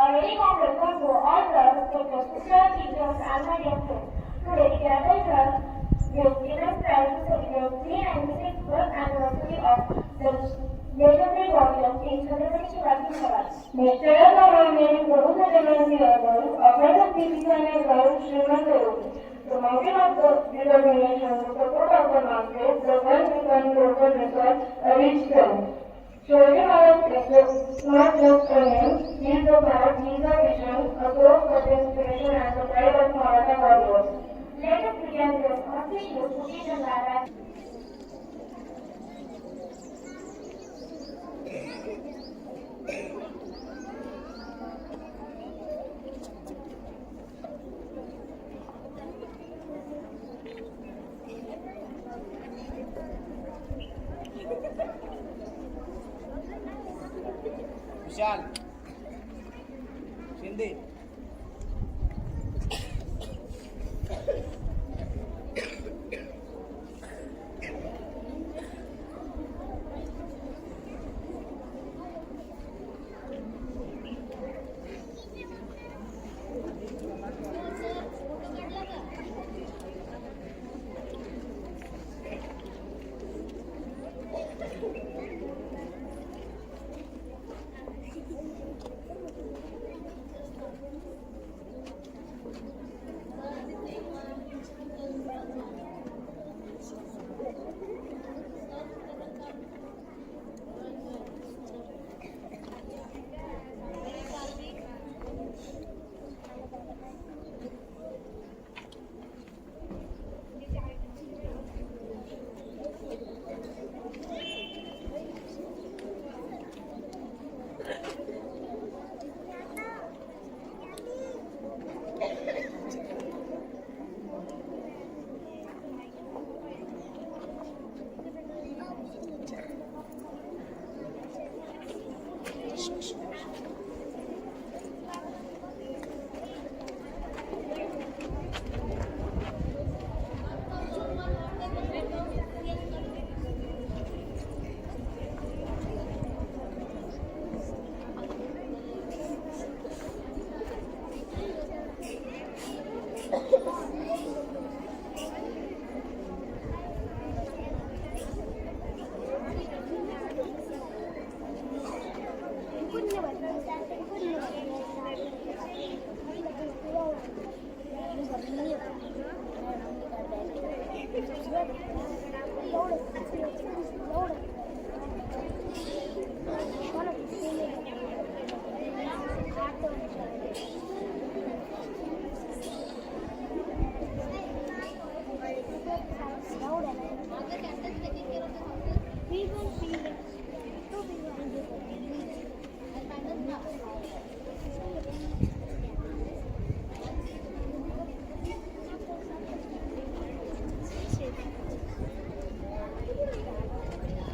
Already completed to all the special teachers and my dear friends. Today, Kerala Trust gives immense pride to celebrate 396th birth anniversary of the legendary body of King Chhatrapati Shivaji Maharaj. Yesterday, the remaining Guru Jayantini Garu, offered the Deepikane Garu Srimad Garu. The mountain of the determination, the support of the masses, the well-begun global research reached them. Shivaji Maharaj is not just a name, he is a power, he is a vision, a source of inspiration and the pride of Maratha warriors. Let us begin this official Puja Maharaj. Vishal Shinde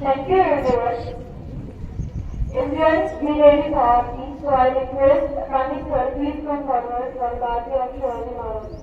Thank you, everyone. Indians, be ready for our tea, so I request Pandit sir, please come forward for the party of Shivaji Maharaj.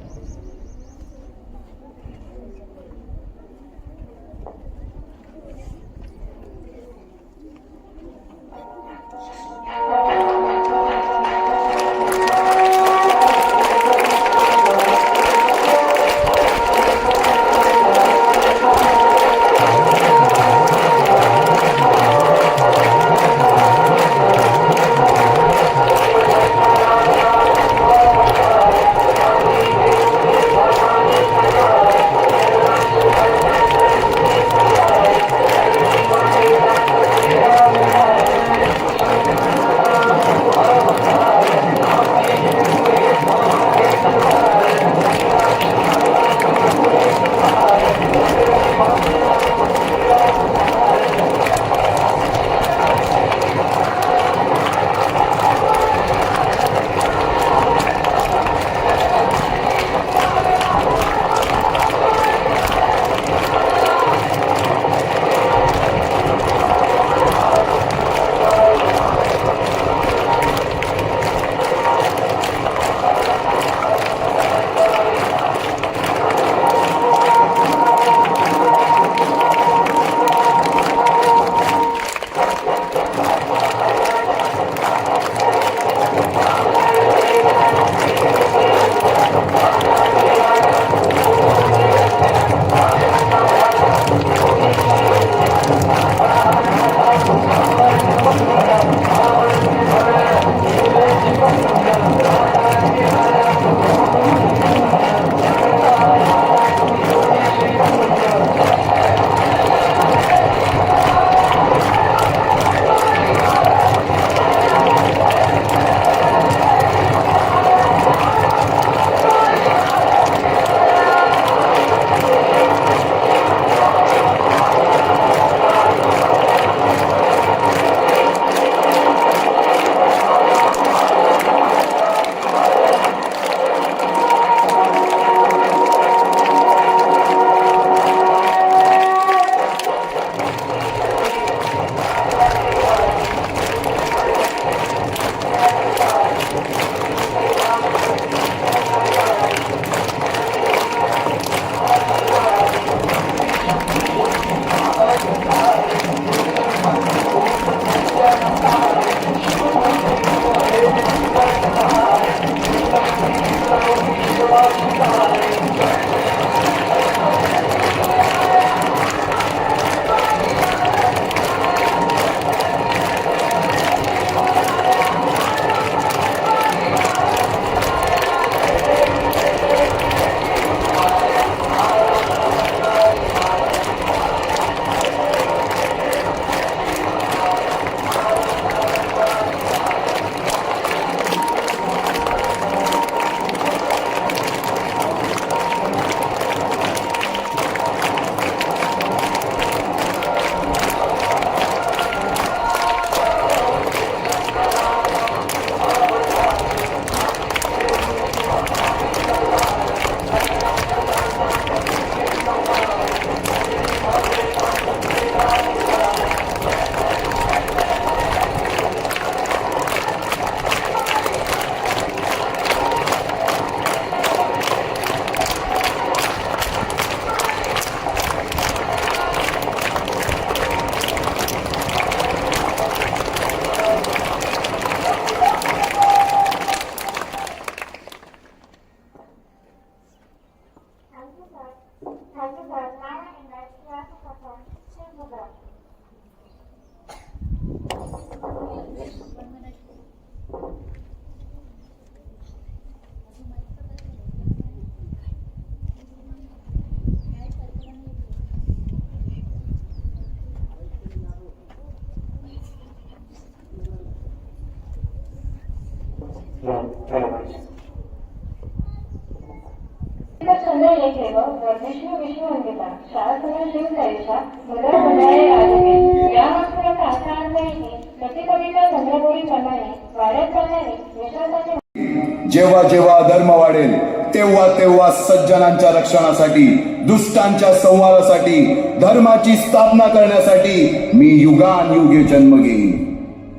निश्चित होऊन गेला. शाळा समोर शिवशाहीच्या मुलं मुलाने राजकीय या मजकुराचा असा अर्थ आहे की कधीकधीच्या चंद्रपुरीप्रमाणे वाढत चालणारे विश्वासाचे जेव्हा जेव्हा धर्म वाढेल तेव्हा तेव्हा सज्जनांच्या रक्षणासाठी, दुष्टांच्या संहारासाठी, धर्माची स्थापना करण्यासाठी मी युगानुयुगे जन्म घेईन.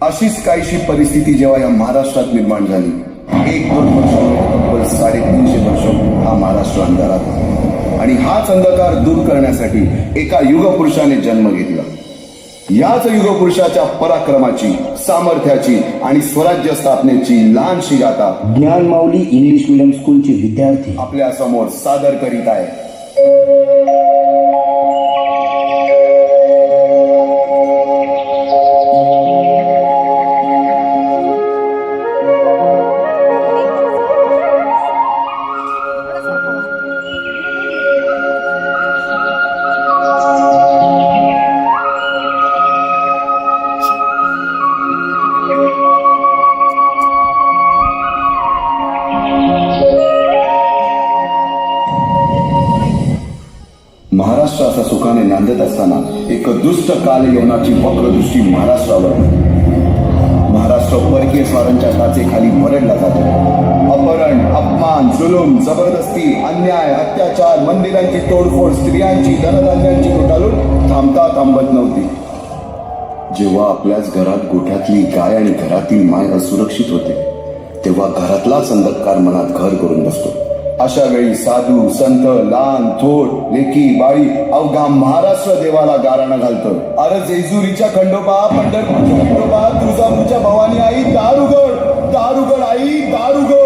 अशीच काहीशी परिस्थिती जेव्हा या महाराष्ट्रात निर्माण झाली, 1-2 वर्ष तब्बल 350 वर्ष हा महाराष्ट्र अंधारात होता. आणि हाच अंधकार दूर करण्यासाठी एका युगपुरुषाने जन्म घेतला. याच युगपुरुषाच्या पराक्रमाची, सामर्थ्याची आणि स्वराज्य स्थापनेची लहानशी गाथा ज्ञानमाऊली इंग्लिश मीडियम स्कूलचे विद्यार्थी आपल्या समोर सादर करीत आहे. महाराष्ट्र असा सुखाने नांदत असताना एक दुष्ट कालयवनाची वक्रदृष्टी महाराष्ट्रावर. महाराष्ट्र परकीय स्वारांच्या टाचेखाली भरडला जातो. अपहरण, अपमान, जुलूम, जबरदस्ती, अन्याय, अत्याचार, मंदिरांची तोडफोड, स्त्रियांची, धनधान्यांची लुटालूट थांबत नव्हती. जेव्हा आपल्याच घरात गोठ्यातली गाय आणि घरातील माय असुरक्षित होते, तेव्हा घरातलाच अंधकार मनात घर करून बसतो. अशा वेळी साधू, संत, लहान, थोर, लेकी, बाळी अवघा महाराष्ट्र देवाला गाराणं घालतं. अरे जेजुरीच्या खंडोबा, पंढरपूरच्या खंडोबा, तुळजापूरच्या भवानी आई, दार उघड, दार उघड आई, दार उघड.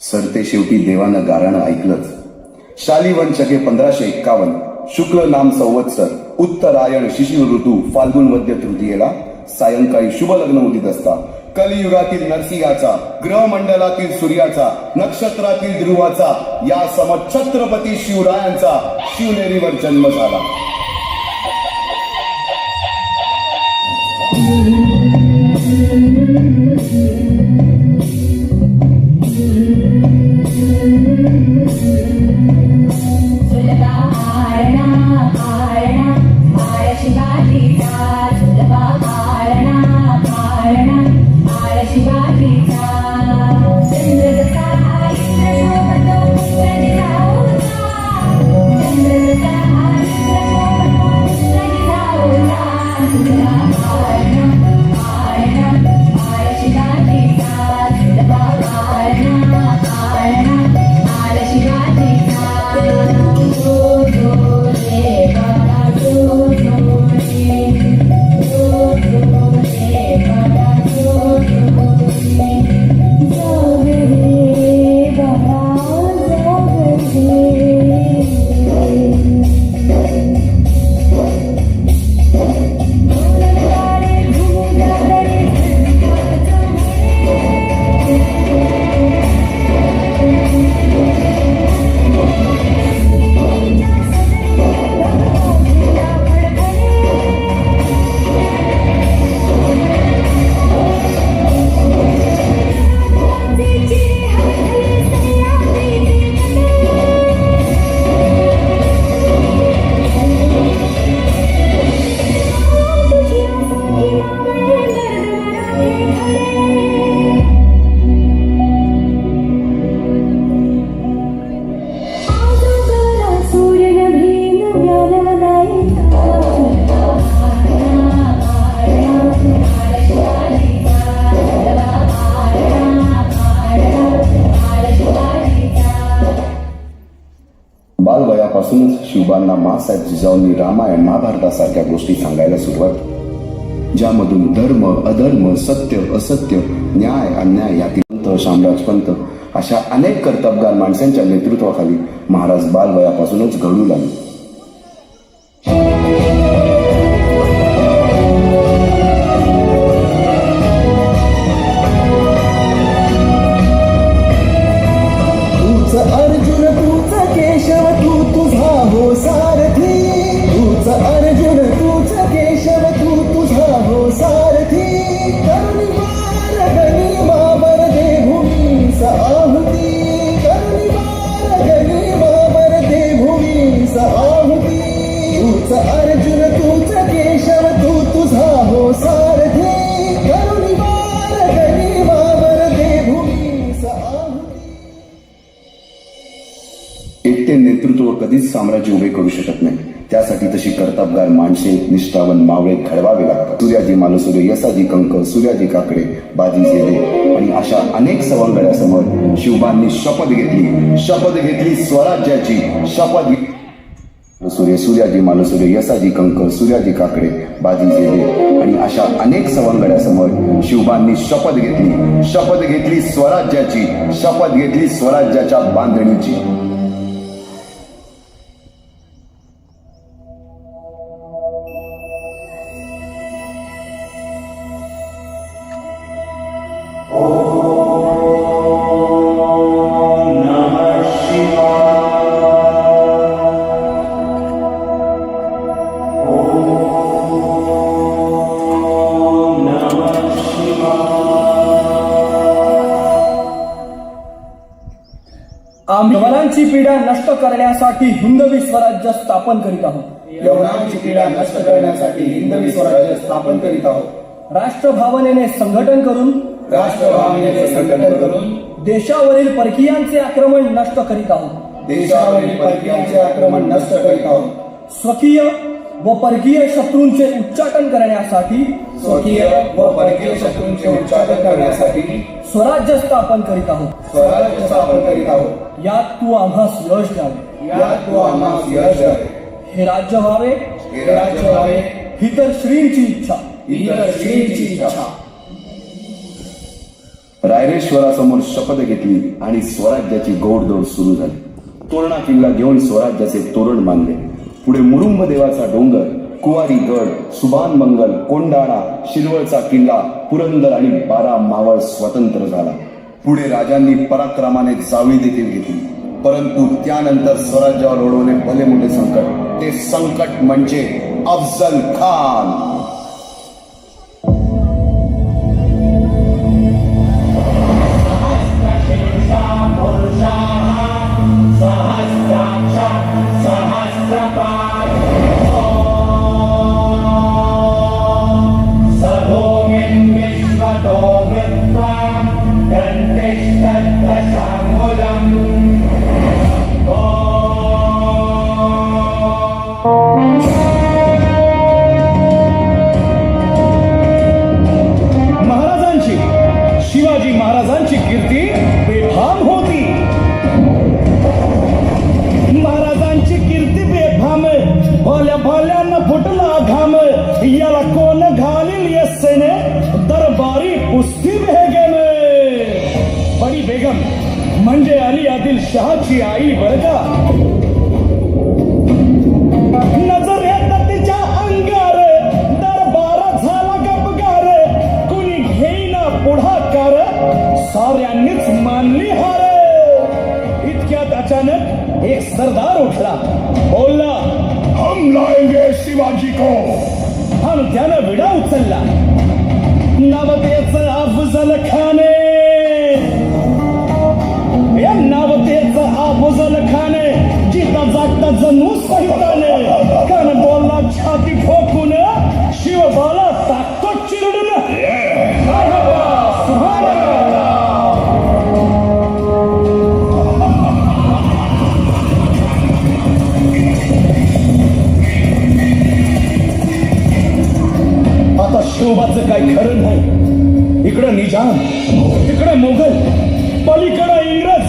सरते शेवटी देवानं गाराणं ऐकलंच. शालिवण शके 1551 शुक्ल नाम संवत्सर उत्तरायण शिशिर ऋतू फाल्गुन मध्य तृतीयेला सायंकाळी शुभ लग्न उदित असता कलियुगातील नरसिंहाचा, ग्रहमंडलातील सूर्याचा, नक्षत्रातील ध्रुवाचा, या सम छत्रपती शिवरायांचा शिवनेरीवर जन्म झाला. काळापासूनच शिवबांना माँसाहेब जिजाऊंनी रामायण महाभारतासारख्या गोष्टी सांगायला सुरुवात, ज्यामधून धर्म अधर्म, सत्य असत्य, न्याय अन्याय यातील शामराज पंत अशा अनेक कर्तबगार माणसांच्या नेतृत्वाखाली महाराज बालवयापासूनच घडू लागले. अर्जुन तूच केशव तू तुझा हो सारथी, तूच अर्जुन तूच केशव तू तुझा हो सारथी. करुणी मारगणी मावर दे भूमीस आहुती, करुणी मारगणी मावर दे भूमीस आहुती. तूच अर्जुन तूच केशव तू तुझा हो सारथी, करुणी मारगणी मावर दे भूमीस आहुती. एकटे नेतृत्व कधीच साम्राज्य उभे करू शकत नाही. त्यासाठी तशी कर्तबगार माणसे, निष्ठावन मावळे घडवावे लागतात. सूर्याजी मालुसरे, यसाजी कंक, सूर्याजी काकडे, बाजी जेले आणि अशा अनेक सवंगड्यासमोर शिवबांनी शपथ घेतली स्वराज्याची. सूर्याजी मालुसरे, यसाजी कंक, सूर्याजी काकडे, बाजी जेले आणि अशा अनेक सवंगड्यासमोर शिवबांनी शपथ घेतली स्वराज्याची, शपथ घेतली स्वराज्याच्या बांधणीची. आम्ही यवनांची पीडा नष्ट करण्यासाठी हिंदवी स्वराज्य स्थापन करीत आहोत. यवनांची पीडा नष्ट करण्यासाठी हिंदवी स्वराज्य स्थापन करीत आहोत. राष्ट्रभावनेने संघटन करून देशावरील परकीयांचे आक्रमण नष्ट करीत आहोत. देशावरील परकीयांचे आक्रमण नष्ट करीत आहोत. स्वकीय व परकीय शत्रूंचे उच्चाटन करण्यासाठी उच्चाटन करण्यासाठी स्वराज्य स्थापन करीत आहोत. स्वराज्य स्थापन करीत आहोत. यात तू आम्हास यश द्यावे. हे राज्य व्हावे ही तर श्रींची इच्छा. रायरेश्वरासमोर शपथ घेतली आणि स्वराज्याची गोडदोड सुरू झाली. तोरणा किल्ला घेऊन स्वराज्याचे तोरण बांधले. पुढे मुरुंब देवाचा डोंगर, कुवारी गड, सुभान मंगल, कोंडाणा, शिरवळचा किल्ला, पुरंदर आणि 12 मावळ स्वतंत्र झाला. पुढे राजांनी पराक्रमाने जावळी देखील घेतली. परंतु त्यानंतर स्वराज्यावर ओढवले भले मोठे संकट. ते संकट म्हणजे अफजल खान. शिवाजी महाराजांची कीर्ती बेफाम होती. महाराजांची कीर्ती बेफाम, भल्या भल्यानं फुटला घाम. याला कोण घालील येसेने दरबारी कुस्ती बेगम. बडी बेगम म्हणजे अली आदिल शहाची आई बरं का. नजर येतात तिच्या अंगार, दरबार झाला गपगार. कुणी घेईना पुढाकार, साऱ्यांनीच मानली हार. इतक्यात अचानक एक सरदार उठला, बोलला, हम लाएंगे शिवाजी को. आणि त्यानं विडा उचलला. नाव त्याचं अफजल खाने. या नाव त्याचं अफजल खाने. जिता जागता जणू सहिताने. कान बोलला छाती ठोकून, शिवबाला टाकतो चिरडून. आता शिवबाचं काही खरं नाही. इकडं निजाम, इकडं मुघल, पलीकडं इंग्रज.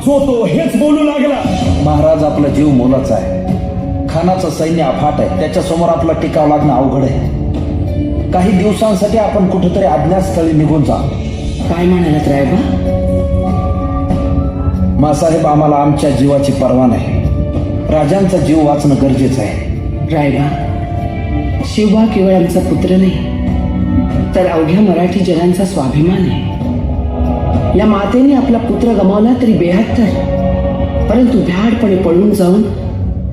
जो तो हेच बोलू लागला. महाराज, आपला जीव मोलाचा आहे. खानाचं सैन्य अफाट आहे. त्याच्यासमोर आपला टिकाव लागणं अवघड आहे. काही दिवसांसाठी आपण कुठेतरी अज्ञातस्थळी निघून जा. काय म्हणालात रायबा? मासाहेब, आम्हाला आमच्या जीवाची पर्वा नाही. राजांचा जीव वाचणं गरजेचं आहे. रायबा, शिवबा केवळ आमचा पुत्र नाही, तर अवघ्या मराठी जनांचा स्वाभिमान आहे. या मातेने आपला पुत्र गमावला तरी बेहत्तर, परंतु भ्याडपणे पळून जाऊन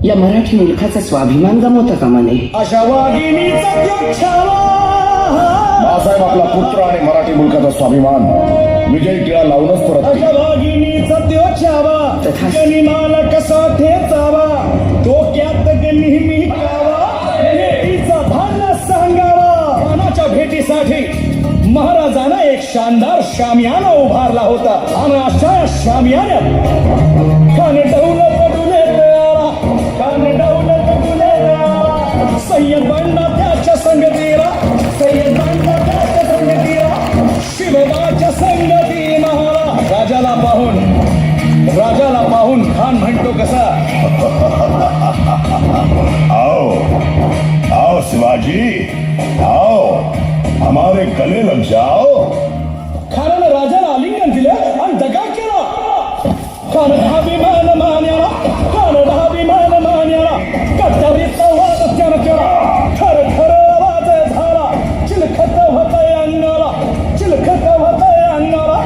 या मराठी मुलखाचा स्वाभिमान गमावता कामा नये. अशा वाघिणीचा त्यो छावा. बाळासाहेब, आपला पुत्र आणि मराठी मुलकाचा स्वाभिमान विजय टिळा लावूनच परत अशा वाघिणीचा त्यो छावा. तथास्तु. गनिमाला कसा ठेचावा, डोक्यात नेहमी कावा, भेटीचा भान सांगावा. खानाच्या भेटीसाठी महाराजांना एक शानदार शामियाना उभारला होता. आणि अशा शामियान्यात खान डौलत डुले तयारा, खान डौलत डुले तयारा. सय्यद बंडा त्याच्या संगतीला, सय्यद बंडा त्याच्या संगतीला, शिवबाच्या संगती महारा. राजाला पाहून खान म्हणतो कसा, आओ शिवाजी, आओ हमारे गले लग जाओ. खानानं राजाला आलिंगन दिले आणि दगा केला. खान धाभिमान मान्याला, खान धाभिमान मान्याला, कट्टरीचा वाद त्यानं केला. खर खर आवाज झाला, चिलखत होतय अंगाला, चिलखत होतय अंगाला.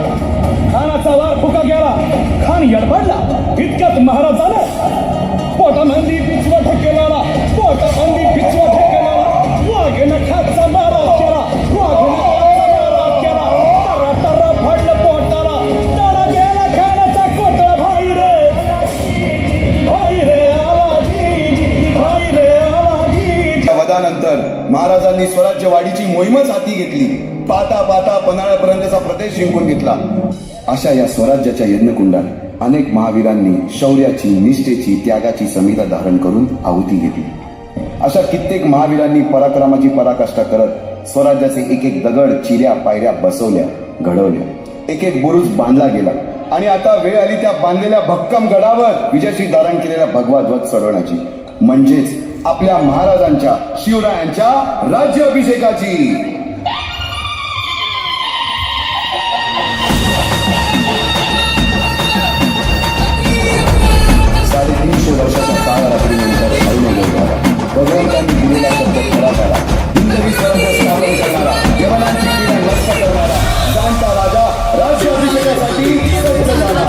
खानाचा वार फुका गेला. खान यडबडला. इतक्यात महाराजानं पोटामंदी पिचवट केला, पोटामंदी पिचवट केला. वाघ नखाचा मारा केला, वाघ नखाचा मारा केला. तरा तरा फडलं पोटाला, तडा गेला खानाचा कोटळा. भाई रे आवाजी, भाई रे आवाजी. त्या वधानंतर महाराजांनी स्वराज्य वाढीची मोहीमच हाती घेतली. पाता पाता पन्हाळ्यापर्यंतचा प्रदेश जिंकून घेतला. अशा या स्वराज्याच्या यज्ञकुंडात अनेक महावीरांनी शौर्याची, निष्ठेची, त्यागाची समिधा धारण करून आहुती घेतली. अशा कित्येक महावीरांनी पराक्रमाची पराकाष्ठा करत स्वराज्याचे एक एक दगड, चिऱ्या, पायऱ्या बसवल्या, घडवल्या. एक एक बुरुज बांधला गेला. आणि आता वेळ आली त्या बांधलेल्या भक्कम गडावर विजयश्री धारण केलेल्या भगवा ध्वज चढवण्याची, म्हणजेच आपल्या महाराजांच्या, शिवरायांच्या राज्याभिषेकाची. 350 वर्षाच्या काळारात्रीनंतर भगवंतांनी दिलेला शब्द खरा झाला. हिंदवी स्वराज्य स्थापन करणारा, यवनांची पिढ्या नष्ट करणारा शांता राजा राज्याभिषेकासाठी सज्ज झाला.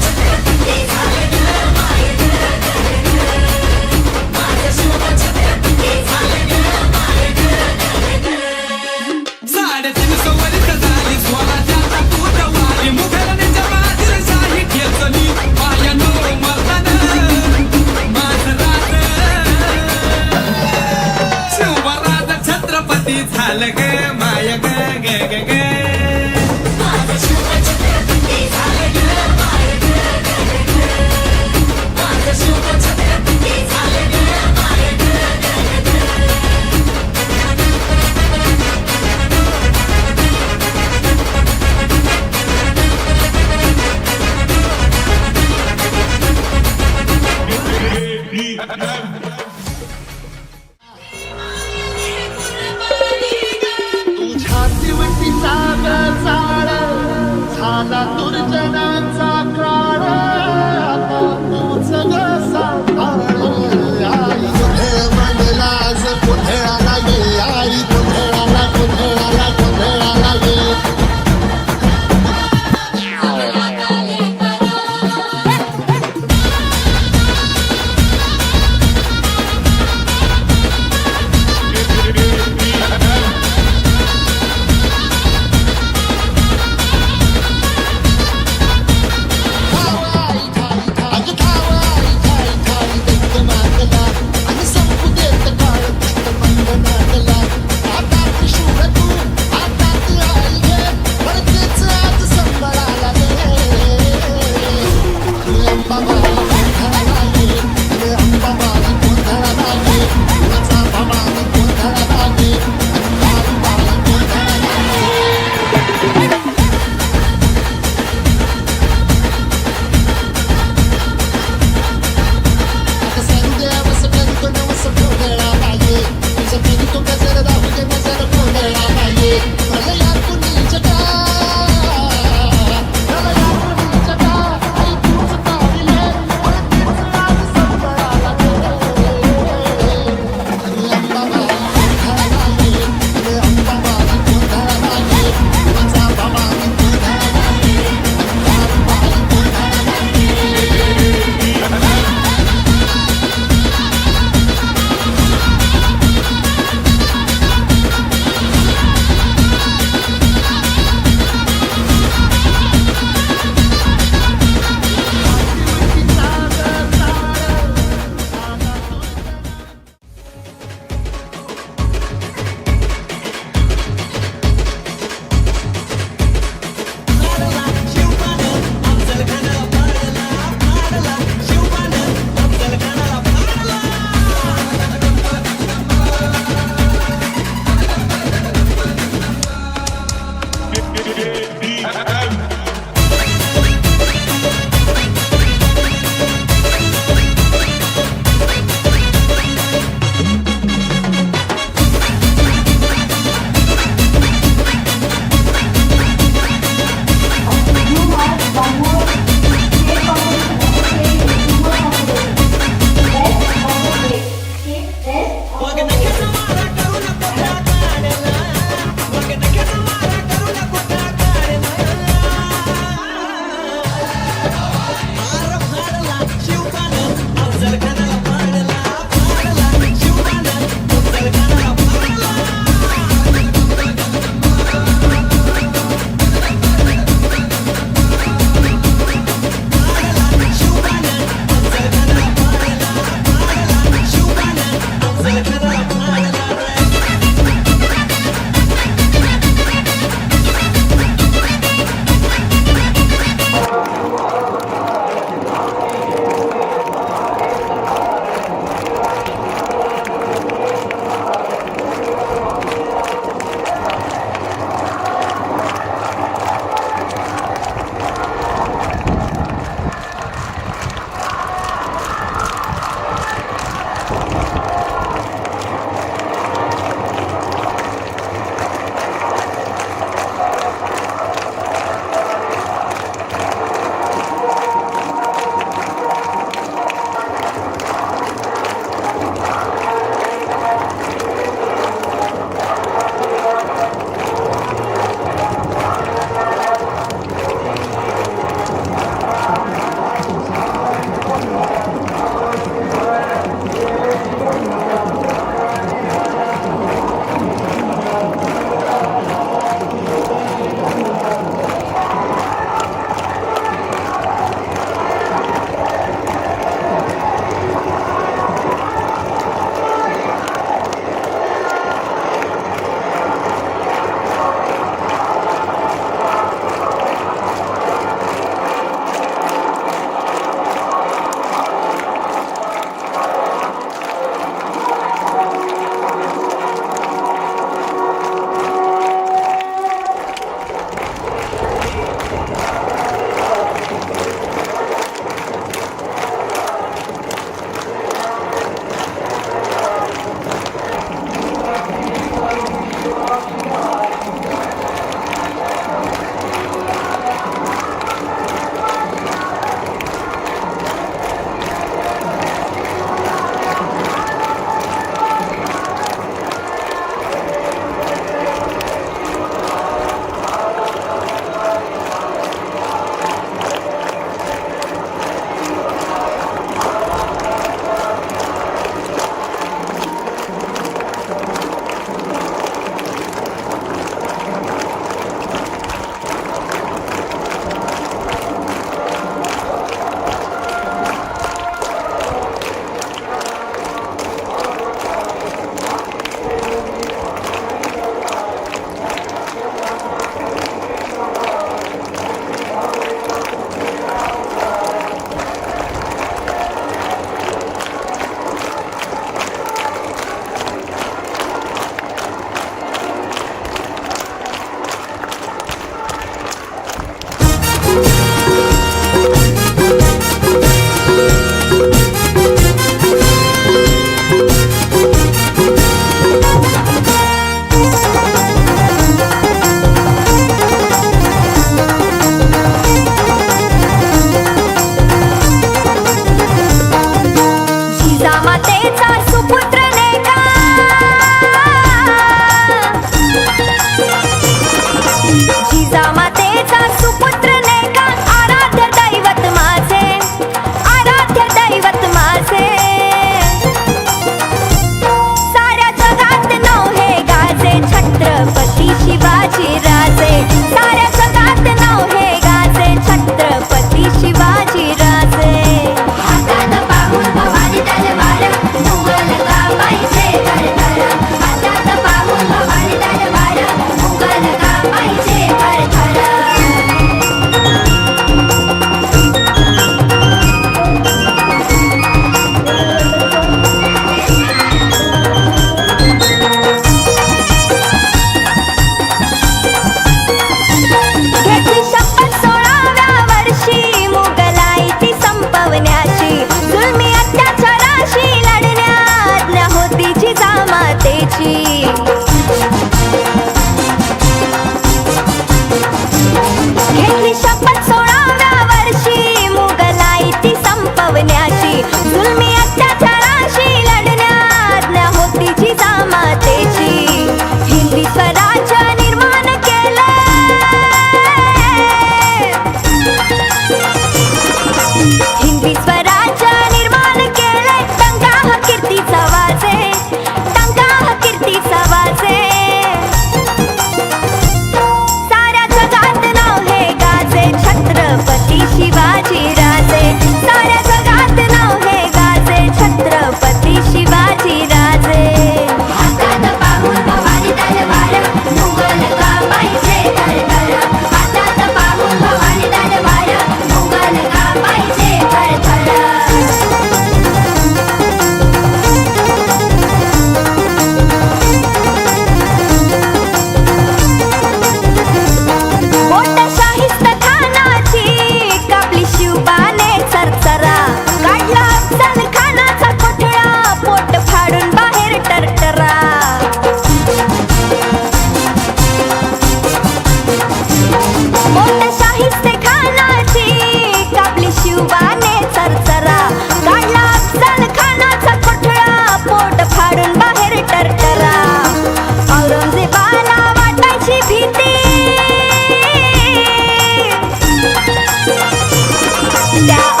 त्या